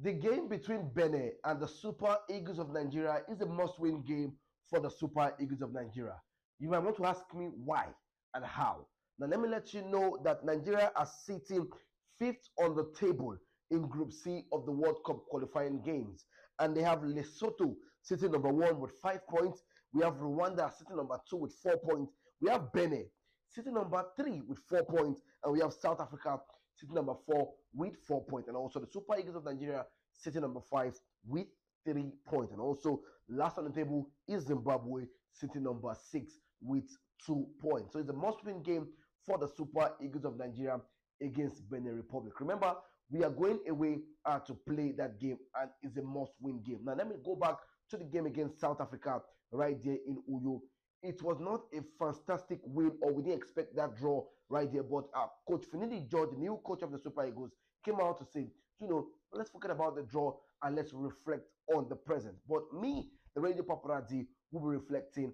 The game between Benin and the Super Eagles of Nigeria is a must-win game for the Super Eagles of Nigeria. You might want to ask me why and how. Now, let me let you know that Nigeria are sitting fifth on the table in Group C of the World Cup qualifying games. And they have Lesotho sitting number 1 with 5 points. We have Rwanda sitting number 2 with 4 points. We have Benin sitting number 3 with 4 points. And we have South Africa sitting number 4 with 4 points. And also the Super Eagles of Nigeria sitting number 5 with 3 points. And also last on the table is Zimbabwe sitting number 6 with 2 points. So it's a must-win game for the Super Eagles of Nigeria against Benin Republic. Remember, we are going away to play that game, and it's a must-win game. Now, let me go back to the game against South Africa right there in Uyo. It was not a fantastic win, or we didn't expect that draw right there, but Coach Finidi George, the new coach of the Super Eagles, came out to say, let's forget about the draw and let's reflect on the present. But me, the Radio Paparazzi, will be reflecting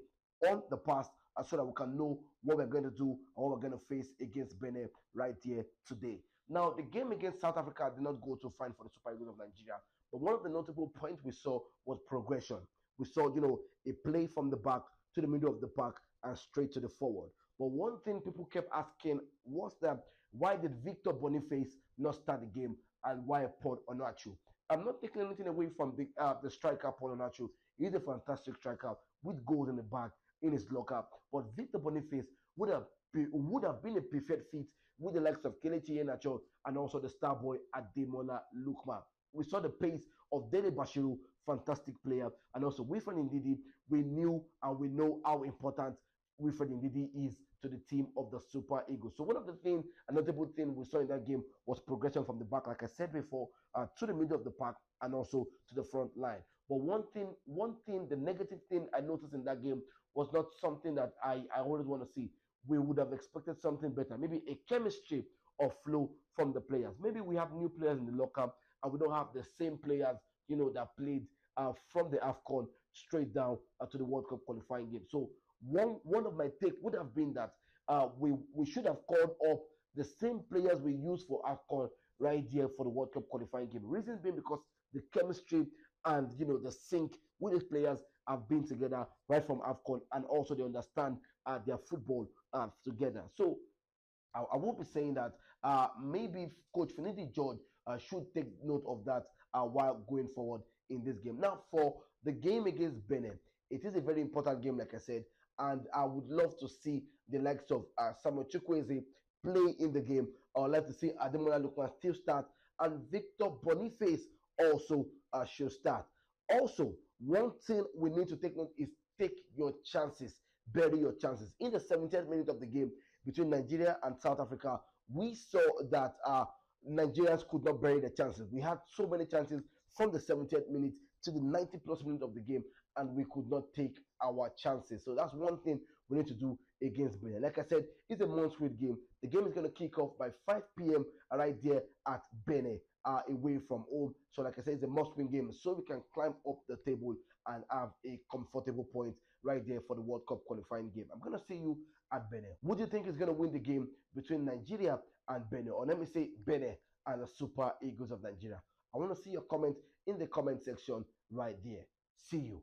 on the past so that we can know what we're going to do and what we're going to face against Benin right here today. Now, the game against South Africa did not go too fine for the Super Eagles of Nigeria, but one of the notable points we saw was progression. We saw, a play from the back to the middle of the park and straight to the forward. But one thing people kept asking was that why did Victor Boniface not start the game and why Paul Onuachu? I'm not taking anything away from the striker Paul Onuachu. He's a fantastic striker with goals in the back in his locker. But Victor Boniface would have been a perfect fit with the likes of Kelechi Iheanacho and also the star boy Ademola Lookman. We saw the pace of Dele Bashiru, fantastic player, and also Wilfred Ndidi. We knew and we know how important Wilfred Ndidi is to the team of the Super Eagles. So one of the things, a notable thing we saw in that game was progression from the back, like I said before, to the middle of the park and also to the front line. But one thing, the negative thing I noticed in that game was not something that I always want to see. We would have expected something better, maybe a chemistry or flow from the players. Maybe we have new players in the locker and we don't have the same players, that played from the AFCON straight down to the World Cup qualifying game. So one of my take would have been that we should have called up the same players we used for AFCON right here for the World Cup qualifying game. Reason being because the chemistry and the sync with these players have been together right from AFCON, and also they understand their football together. So I won't be saying that maybe Coach Finidi George should take note of that while going forward in this game. Now, for the game against Benin, it is a very important game, like I said, and I would love to see the likes of Samuel Chukwueze play in the game. I would like to see Ademola Lookman still start, and Victor Boniface also should start. Also, one thing we need to take note is take your chances, bury your chances. In the 70th minute of the game between Nigeria and South Africa, we saw that Nigerians could not bury the chances. We had so many chances from the 70th minute to the 90+ minute of the game, and we could not take our chances. So that's one thing we need to do against Benin. Like I said, it's a must-win game. The game is going to kick off by 5 p.m. right there at Benin, away from home. So like I said, it's a must-win game, so we can climb up the table and have a comfortable point right there for the World Cup qualifying game. I'm going to see you at Benin. Who do you think is going to win the game between Nigeria and Benin? Or let me say Benin and the Super Eagles of Nigeria. I want to see your comment in the comment section right there. See you.